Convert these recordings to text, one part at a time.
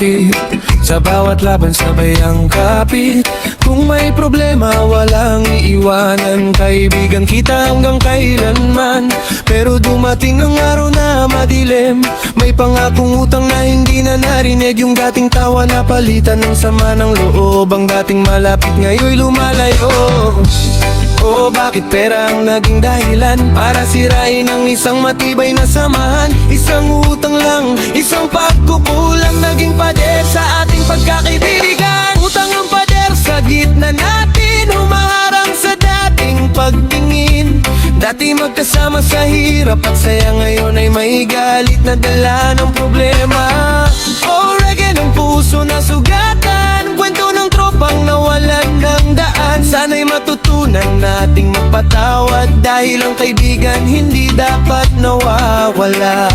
kapatid, sa bawat laban sabay ang kapit. Kung may problema walang iiwanan, kaibigan kita hanggang kailanman. Pero dumating ang araw na madilim, may pangakong utang na hindi na narinig. Yung dating tawa na palitan ng sama ng loob, ang dating malapit ngayon'y lumalayo. Oh, bakit pera ang naging dahilan para sirain ang isang matibay na samahan? Isang utang lang, isang pagkukulang, naging pader sa ating pagkakaibigan. Utang ang pader sa gitna natin, humaharang sa dating pagtingin. Dati magkasama sa hirap at saya, ngayon ay may galit na dala ng problema. Oh, reggae ng puso na sugatan, kwento ng tropang nawalan ng daan. Sana'y matutunan nating magpatawad, dahil ang kaibigan hindi dapat nawawala.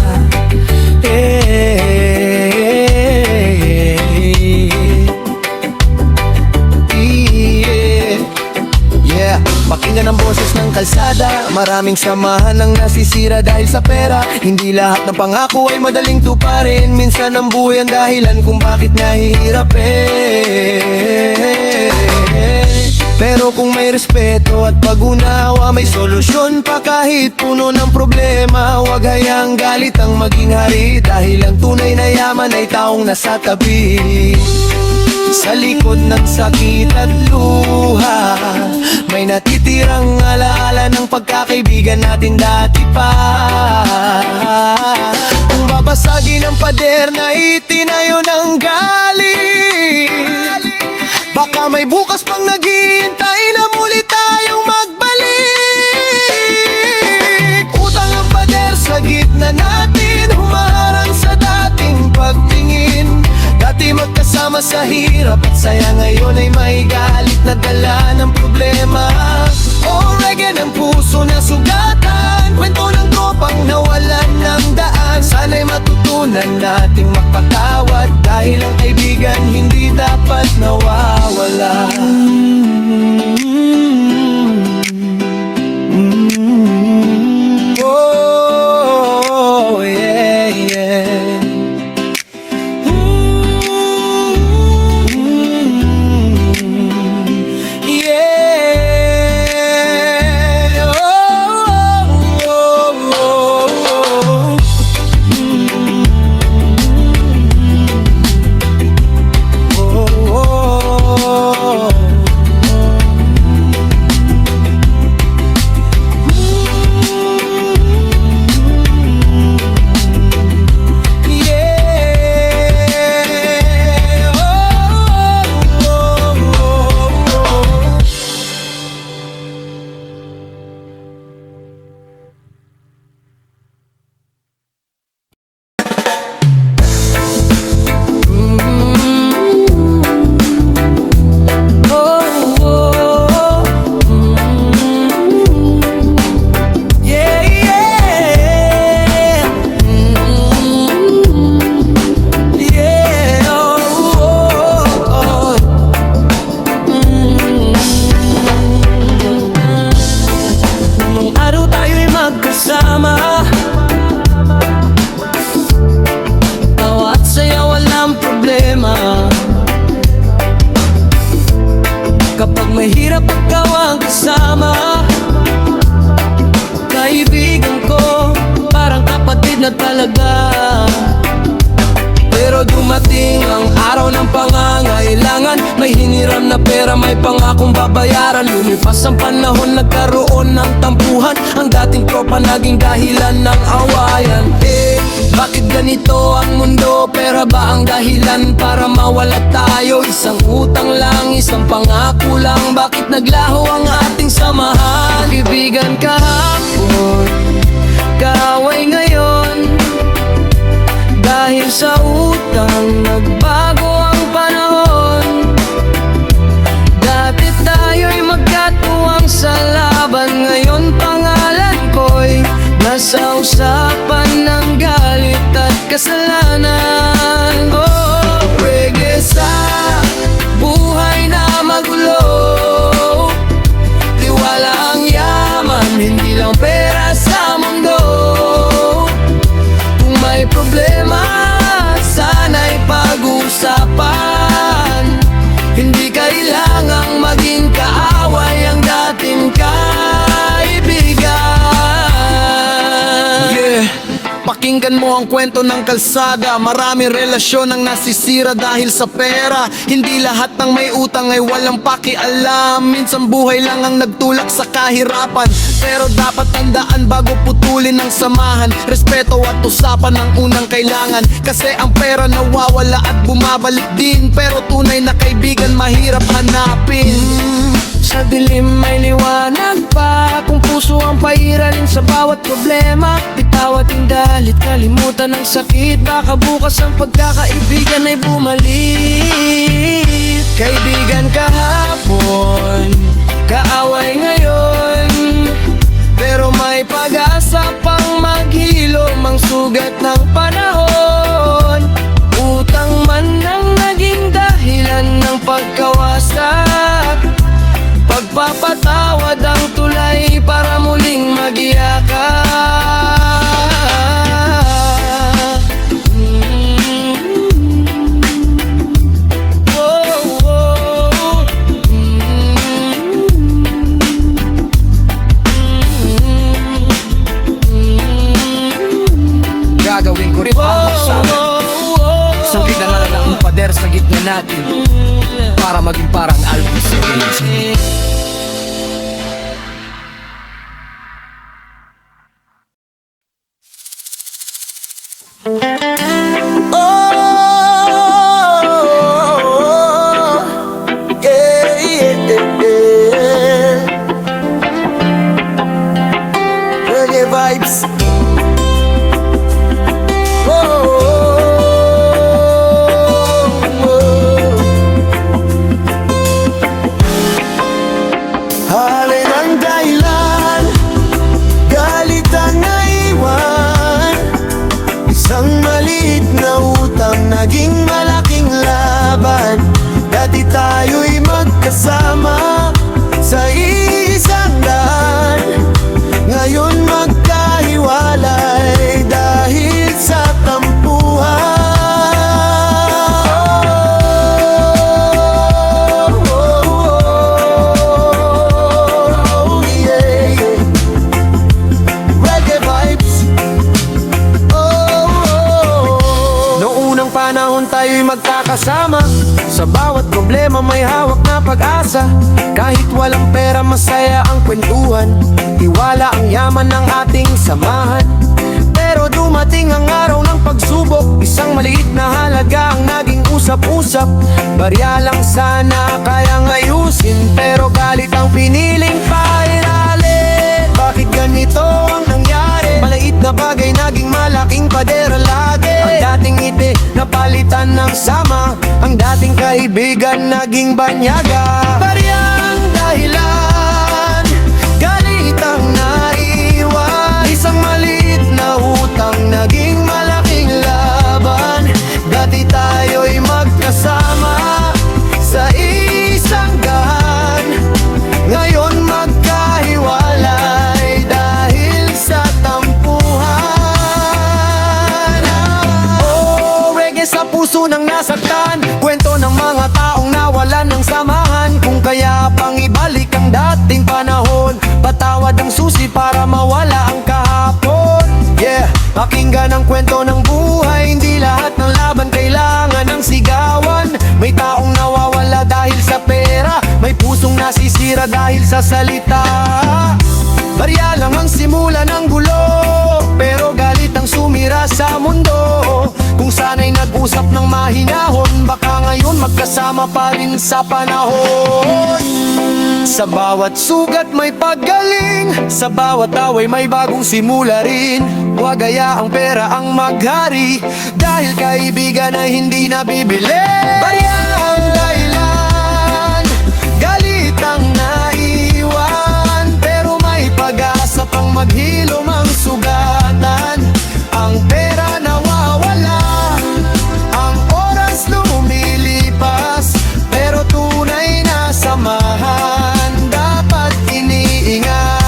Pakinggan ang boses ng kalsada, maraming samahan ang nasisira dahil sa pera. Hindi lahat ng pangako ay madaling tuparin, minsan ang buhay ang dahilan kung bakit nahihirapin. Pero kung may respeto at pag-unawa, may solusyon pa kahit puno ng problema. Huwag hayaang galit ang maging hari, dahil ang tunay na yaman ay taong nasa tabi. Sa likod ng sakit at luha, may natitirang alaala ng pagkakaibigan natin dati pa. Kung babasagin ang pader na itinayo ng galing, baka may bukas pang naghihintay na muli tayong magbalik. Utang ang pader sa gitna natin, humaharang sa dating pagtingin. Dati magkasama sa hirap at saya, ngayon ay may galit na dala ng problema. Oh, reggae ng puso na sugatan, kwento ng tropang nawalan ng daan. Sana'y matutunan nating magpatawad, dahil ang kaibigan hindi dapat nawawala. Oh, yeah, yeah. Kapag mahirap ikaw ang kasama, kaibigan ko, parang kapatid na talaga. Pero dumating ang araw ng pangangailangan, may hiniram na pera, may pangakong babayaran. Lumipas ang panahon, nagkaroon ng tampuhan, ang dating tropa naging dahilan ng awayan. Bakit ganito ang mundo? Pera ba ang dahilan para mawala tayo? Isang utang lang, isang pangako lang, bakit naglaho ang ating samahan? Kaibigan kahapon, kaaway ngayon, dahil sa utang nagbago ang panahon. Dati tayo'y magkatuwang sa laban, ngayon pangalan ko'y nasa usapan ng galit at kasalanan. Oh, reggae sa buhay na magulo, tiwala ang yaman, hindi lang pera sa mundo. Kung may problema, sana'y pag-usapan. Pakinggan mo ang kwento ng kalsada. Maraming relasyon ang nasisira dahil sa pera. Hindi lahat ng may utang ay walang pakialam. Minsan buhay lang ang nagtulak sa kahirapan. Pero dapat tandaan bago putulin ang samahan, respeto at usapan ang unang kailangan. Kasi ang pera nawawala at bumabalik din, pero tunay na kaibigan mahirap hanapin. Sa dilim may liwanag pa, kung puso ang pairalin sa bawat problema. Bitaw at indalit, kalimutan ang sakit. Baka bukas ang pagkakaibigan ay bumalik. Kaibigan kahapon, kaaway ngayon, pero may pag-asa pang maghilom ang sugat ng panahon. Utang man ang naging dahilan ng pagkawasak, pagpapatawad ang tulay para muling mag-iyakan. Gagawin ko rin ang magsama. Isang pinangalan ng pader sa gitna natin, para maging parang Alvis Reyes. Vibes. Halin ang dahilan, galit ang naiwan. Isang maliit na utang naging malaking laban. Dati tayo'y magkasama sa isang daan, ngayon magkahiwalay dahil sa tampuhan. Reggae vibes. Noong unang panahon tayo'y magkakasama, sa bawat problema may hawak na pag-asa. Kahit walang pera masaya ang kwentuhan, tiwala ang yaman ng ating samahan. Pero dumating ang araw ng pagsubok, isang maliit na halaga ang naging usap-usap. Barya lang sana kayang ayusin, pero galit ang piniling pairalin. Bakit ganito ang nangyari? Maliit na bagay naging malaking padera lagi. Ang dating ngiti napalitan ng sama, ang dating kaibigan naging banyaga. Baryang dahilan, galit ang naiwan. Isang maliit na utang naging malaking laban. Dati tayo'y magkasama sa isang daan, ngayon magkahiwalay dahil sa tampuhan. Oh, reggae sa puso ng nasaktan, kwento ng mga taong nawalan ng samahan. Kung kaya pang ibalik ang dating panahon, patawad ang susi para mawala ang kahapon. Yeah, pakinggan ang kwento ng buhay, hindi lahat ng laban kailangan ng sigawan. May taong nawawala dahil sa pera, may pusong nasisira dahil sa salita. Barya lang ang simula ng gulo, pero galit ang sumira sa mundo. Kung sana'y nag-usap ng mahinahon, baka ngayon magkasama pa rin sa panahon. Sa bawat sugat may paggaling, sa bawat away may bagong simula rin. Huwag hayaang pera ang maghari, dahil kaibigan ay hindi nabibili. Barya ang dahilan, galit ang naiwan, pero may pag-asa pang maghilom ang sugatan. Ang pera nawawala, ang oras lumilipas, pero tunay na samahan dapat iniingatan.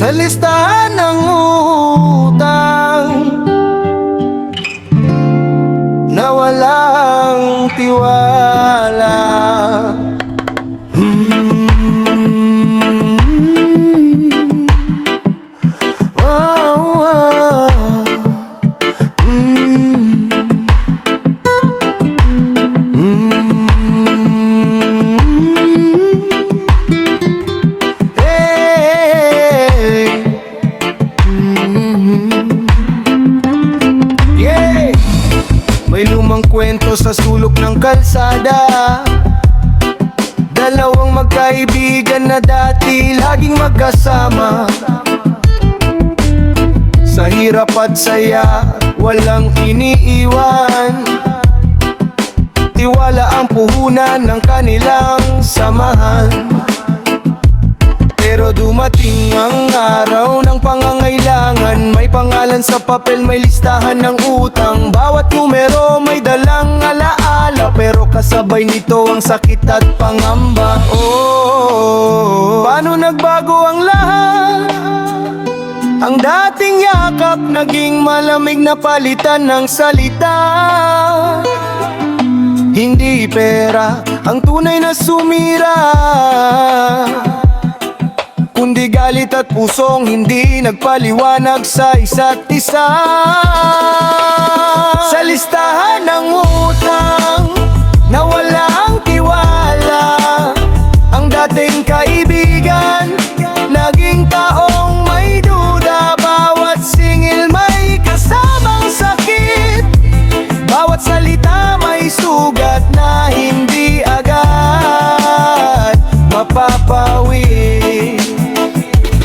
sa listahan ng utang na walang tiwala. Oh, oh. Hey. Yeah. May lumang kwento sa sulok ng kalsada, dalawang magkaibigan na dati laging magkasama. Sa hirap at saya, walang iniiwan. Tiwala ang puhunan ng kanilang samahan. Pero dumating ang araw ng pangangailangan. May pangalan sa papel, may listahan ng utang. Bawat numero may dalang alaala, pero kasabay nito ang sakit at pangamba. Oh, paano nagbago ang lahat? Ang dating yakap naging malamig na palitan ng salita. Hindi pera ang tunay na sumira, kundi galit at pusong hindi nagpaliwanag sa isa't isa. Sa listahan ng utang na walang tiwala, ang dating kaibigan naging taong may duda. Bawat singil may kasamang sakit, bawat salita may sugat na hindi agad mapapawi.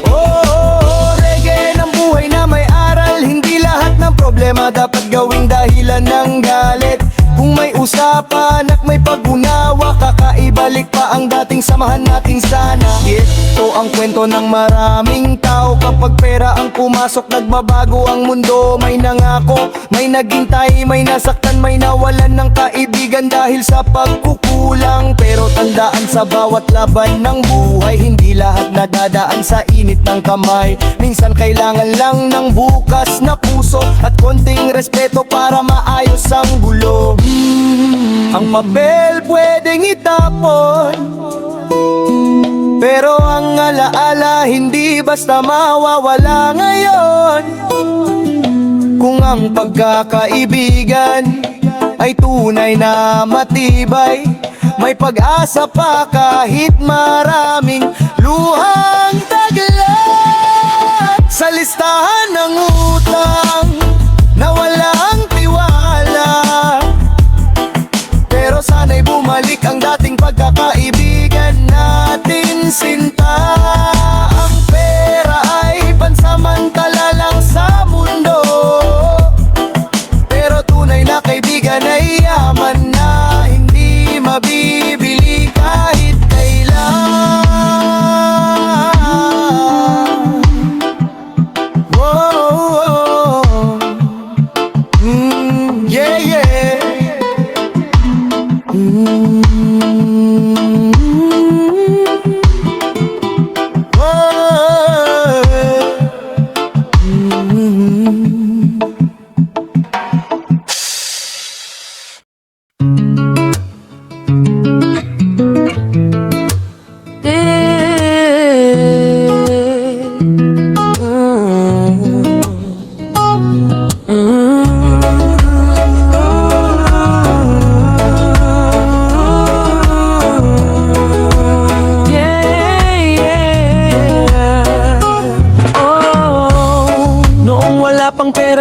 Oh, reggae ng buhay na may aral. Hindi lahat ng problema dapat gawing dahilan ng galit. Kung may usapan at may pag-unawa, kakaibalik pa ang dating samahan natin sana. Ito ang kwento ng maraming tao. Kapag pera ang pumasok, nagbabago ang mundo. May nangako, may naghintay, may nasaktan, may nawalan ng kaibigan dahil sa pagkukulang. Pero tandaan, sa bawat laban ng buhay, hindi lahat nadadaan sa init ng kamay. Minsan kailangan lang ng bukas na puso at konting respeto para maayos ang gulo. Ang papel pwedeng itapon, pero ang alaala hindi basta mawawala ngayon. Kung ang pagkakaibigan ay tunay na matibay, may pag-asa pa kahit maraming luhang taglat. Sa listahan ng utang na walang tiwala, pero sana'y bumalik ang dating pagkakaibigan natin, sinta. Ang pera ay pansamantala lang sa mundo, pero tunay na kaibigan ay yaman na hindi mabibili kahit kailan. Whoa, yeah, yeah.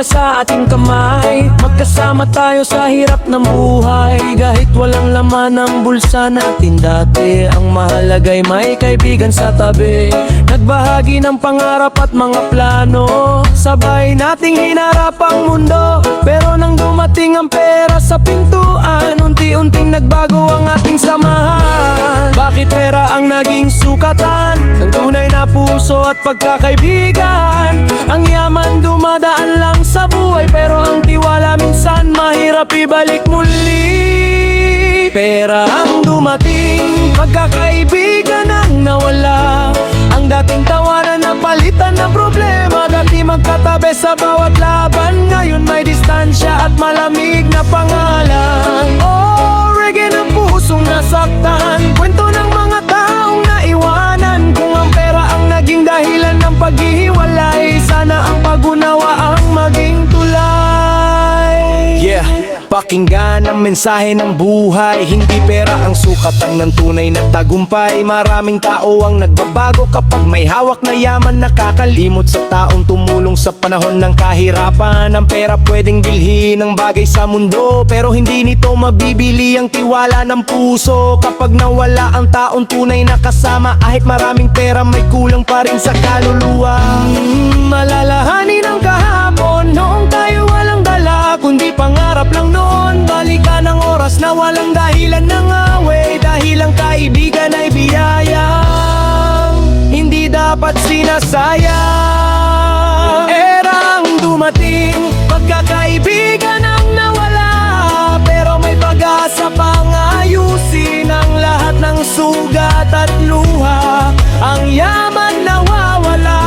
Sa ating kamay, magkasama tayo sa hirap ng buhay. Kahit walang laman ang bulsa natin dati, ang mahalaga'y may kaibigan sa tabi. Nagbahagi ng pangarap at mga plano, sabay nating hinarap ang mundo. Pero nang dumating ang pera sa pintuan, unti-unting nagbago ang ating samahan. Bakit pera ang naging sukatan ng tunay na puso at pagkakaibigan? Ang yaman dumadaan lang sa buhay, pero ang tiwala minsan mahirap ibalik muli. Pera ang dumating, pagkakaibigan ang nawala. Ang dating tawanan na palit Kalimutan ng problema, dati magkatabi sa bawat laban. Ngayon may distansya at malamig na pangalan. Oh, reggae ng pusong nasaktan, kwento ng mga taong naiwanan. Kung ang pera ang naging dahilan ng paghihiwalay, sana ang pag-unawa ang maging tulay. Yeah, pakinggan ang mensahe ng buhay. Hindi pera ang sukatan ng tunay na tagumpay. Maraming tao ang nagbabago kapag may hawak na yaman. Nakakalimot sa taong tumulong sa panahon ng kahirapan. Ang pera pwedeng bilhin ng bagay sa mundo, pero hindi nito mabibili ang tiwala ng puso. Kapag nawala ang taong tunay na kasama, kahit maraming pera may kulang pa rin sa kaluluwa. Malalahanin ang kahapon, noong tayo walang dala, kundi pangarap lang noon. Balikan ang oras na walang dahilan ng away, dahil ang kaibigan ay biyayang hindi dapat sinasayang. Erang dumating, pagkakaibigan ang nawala, pero may pag-asa pang ayusin ang lahat ng sugat at luha. Ang yaman nawawala,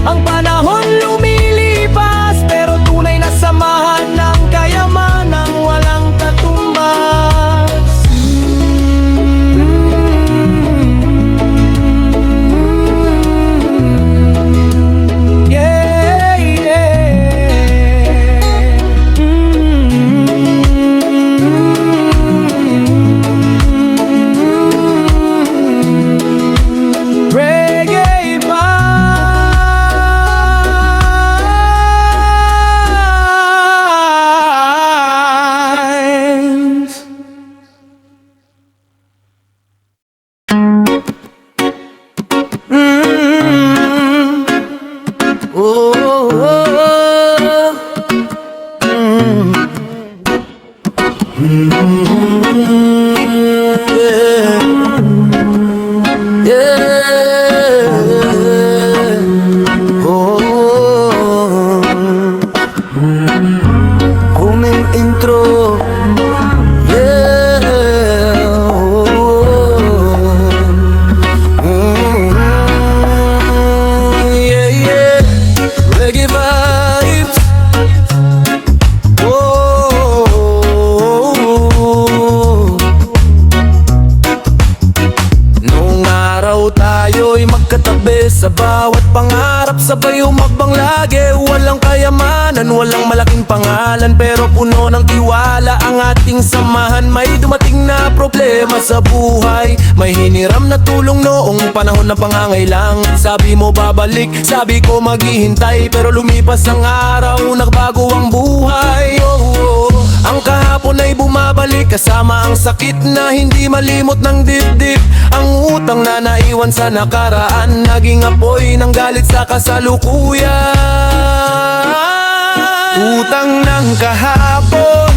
ang panahon lumilipas, pero tunay na samahan ng kayamanang walang katumbas. Yeah, yeah. Reggae vibes. Oh, oh, yeah. Yeah. Oh, coming intro. Yeah. Yeah, yeah. Reggae vibes. Noong araw tayo'y magkatabi, sa bawat pangarap sabay umakbang lagi. Walang kayamanan, walang malaking pangalan, pero puno ng tiwala ang ating samahan. May dumating na problema sa buhay, may hiniram na tulong noong panahon ng pangangailangan. Sabi mo babalik, sabi ko maghihintay, pero lumipas ang araw, nagbago ang buhay. Oh, oh. Ang kahapon ay bumabalik, kasama ang sakit na hindi malimot ng dibdib. Ang utang na naiwan sa nakaraan, naging apoy ng galit sa kasalukuyan. Utang ng kahapon,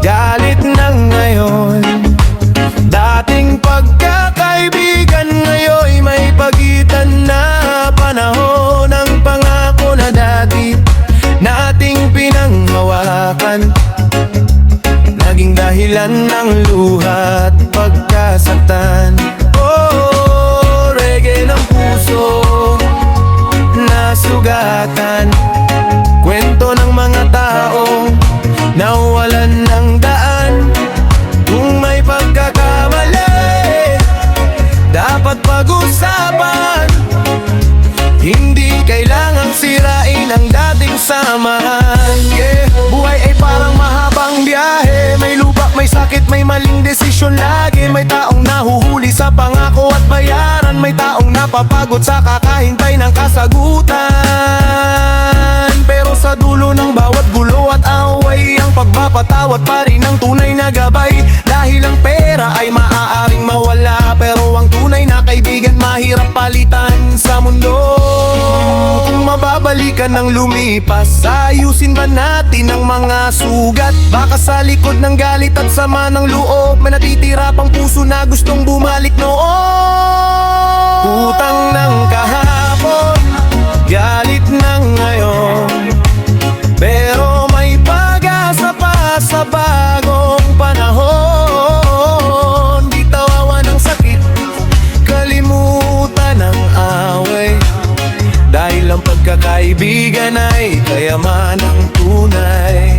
galit ng ngayon. Dating pagkakaibigan, ngayon may pagitan na panahon. Ang pangako na dati nating pinanghawakan, naging dahilan ng luha at pagkasaktan. Oh, reggae ng puso nasugatan, kwento ng mga taong nawalan ng daan. Kung may pagkakamali, dapat pag-usapan, hindi kailangang sirain ang dating samahan. Yeah. Buhay ay parang mahabang biyahe, may lubak, may sakit, may maling desisyon lagi. May taong nahuhuli sa pangako at bayaran, may taong napapagod sa kakahintay ng kasagutan. Pero sa dulo ng bawat gulo at away, ang pagpapatawad pa rin ang tunay na gabay. Dahil ang pera ay maaaring mawala, pero ang tunay na kaibigan mahirap palitan sa mundo. Kung mababalikan ng lumipas, ayusin ba natin ang mga sugat? Baka sa likod ng galit at sama ng loob, may natitira pang puso na gustong bumalik noon. Utang ng kahapon, galit ng ngayon, pero may pag-asa pa sa bagong panahon. Di tawawan ng sakit, kalimutan ng away, dahil pagkakaibigan ay kayamanang tunay.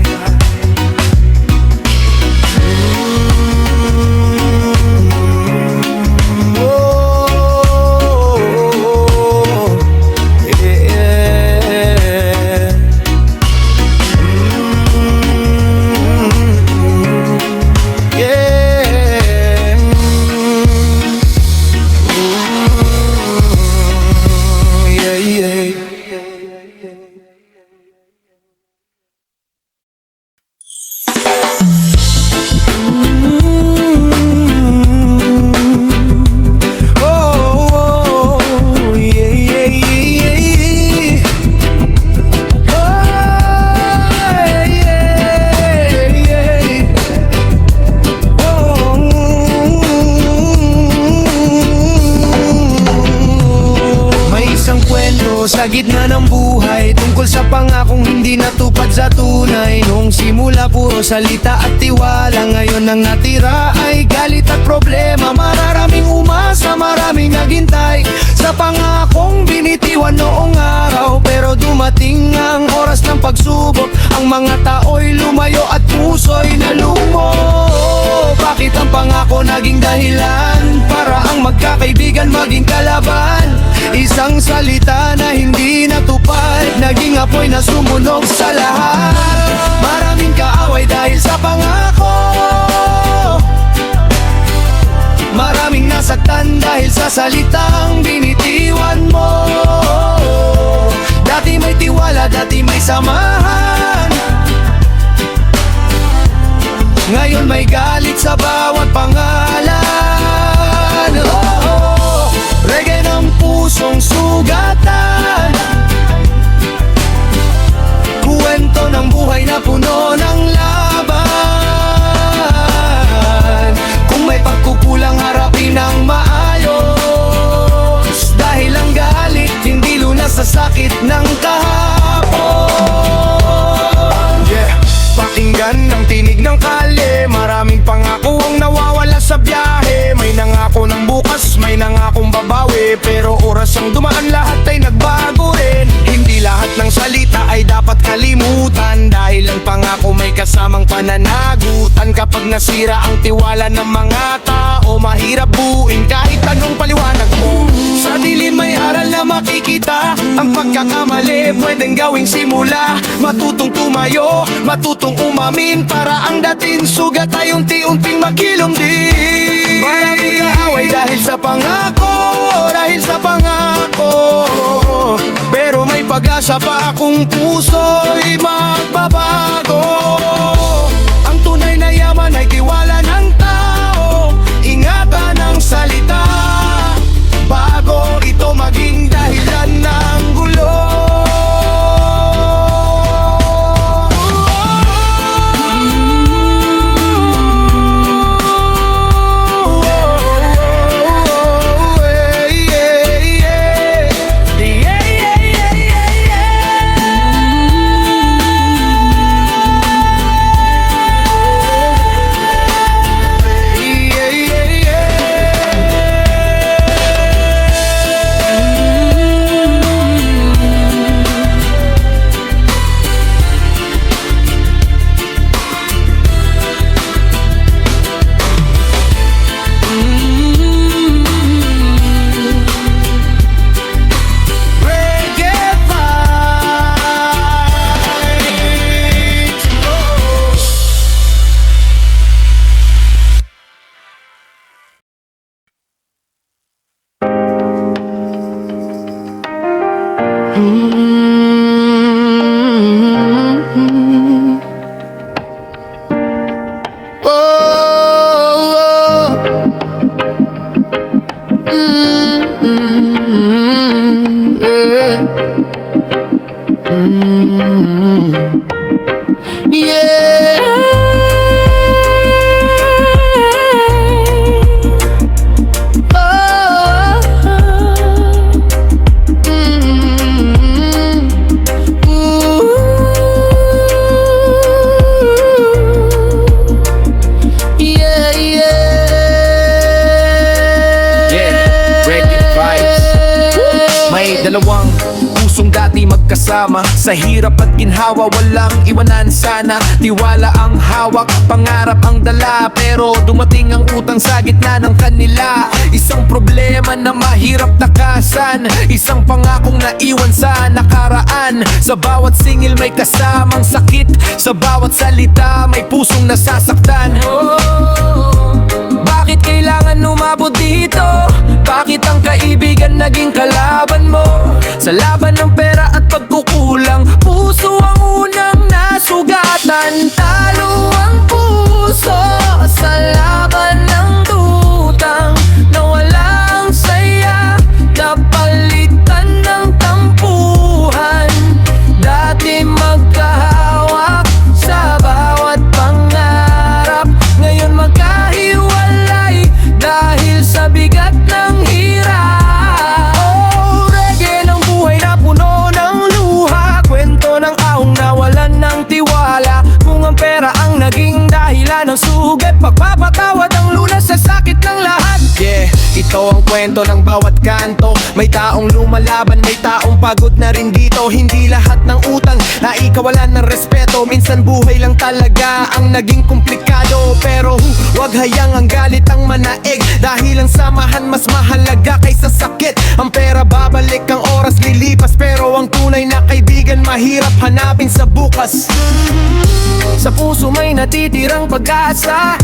Sa gitna ng buhay, tungkol sa pangakong hindi natupad sa tunay. Nung simula puro salita at tiwala, ngayon ang natira ay galit at problema. Mararaming umasa, maraming naghintay sa pangakong binitiwan noong araw. Pero dumating ang oras ng pagsubok, ang mga tao'y lumayo at puso'y nalumo. Bakit ang pangako naging dahilan para ang magkakaibigan maging kalaban? Isang salita na hindi natupad, naging apoy na sumunog sa lahat. Maraming kaaway dahil sa pangako, maraming nasaktan dahil sa salitang binitiwan mo. Dati may tiwala, dati may samahan, ngayon may galit sa bawat pangalan. Reggae ng pusong sugatan, kwento ng buhay na puno ng laban. Kung may pagkukulang, harapin ng maayos, dahil ang galit hindi lunas sa sakit ng kahapon. Pakinggan ang tinig ng kalye, maraming pangako ang nawawala sa biyahe. May nangako ng bukas, may nangakong babawi, pero oras ang dumaan, lahat ay nagbago rin. Hindi lahat ng salita ay dapat kalimutan, dahil ang pangako may kasamang pananagutan. Kapag nasira ang tiwala ng mga tao, mahirap buuin kahit anong paliwanag mo. Sa dilim may aral na makikita, ang pagkakamali pwedeng gawing simula. Matutong tumayo, matutong umamin, para ang dating sugat ay unti-unting makilom din. Maraming kaaway dahil sa pangako, dahil sa pangako, pero may pag-asa pa akong puso'y magbabago. Ang tunay na yaman ay tiwala ng tao, ingatan ang salita, bago ito maging dahilan ng gulo. Dalawang pusong dati kasama sa hirap at ginhawa, walang iwanan sana. Tiwala ang hawak, pangarap ang dala, pero dumating ang utang sa gitna ng kanila. Isang problema na mahirap takasan, isang pangakong naiwan sa nakaraan. Sa bawat singil may kasamang sakit, sa bawat salita may pusong nasasaktan. Bakit kailangan umabot dito? Bakit ang kaibigan naging kalaban mo? Sa laban ng pera at pagkukulang, puso ang unang nasugatan. Talo ang puso sa laban ng tutang, na walang saya, napalitan ng tampuhan. Dati magkahawak sa bawat pangarap, ngayon magkahiwalay dahil sa bigat ng hirap. Oh, reggae ng buhay na puno ng luha, kwento ng ahong nawalan ng tiwala. Kung ang pera ang naging dahilan ng sugat, pagpapatawad ang lunas sa sakit ng lahat. Yeah, ito ang kwento ng bawat kanto. May taong lumalaban, may taong pagod na rin dito. Hindi lahat ng utang na ikawalan ng respeto. Minsan buhay lang talaga ang naging komplikado. Pero wag hayang ang galit ang manaig, dahil ang samahan mas mahalaga kaysa sakit. Ang pera babalik, ang oras lilipas, pero ang tunay na kaibigan mahirap hanapin sa bukas. Sa puso may natitirang pag-asa,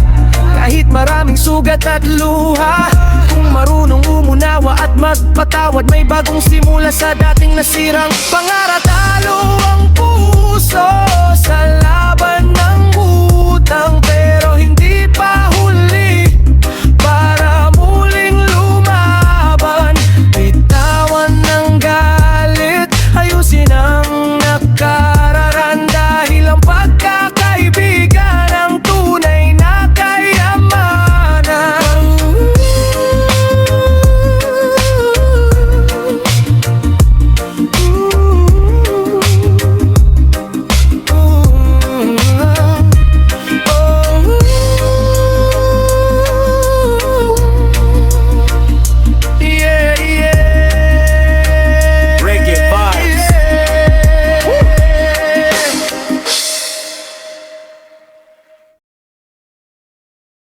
kahit maraming sugat at luha. Kung marunong umunawa at magpatawad, may bagong simula sa dating nasirang pangarap. Talo ang puso sa laban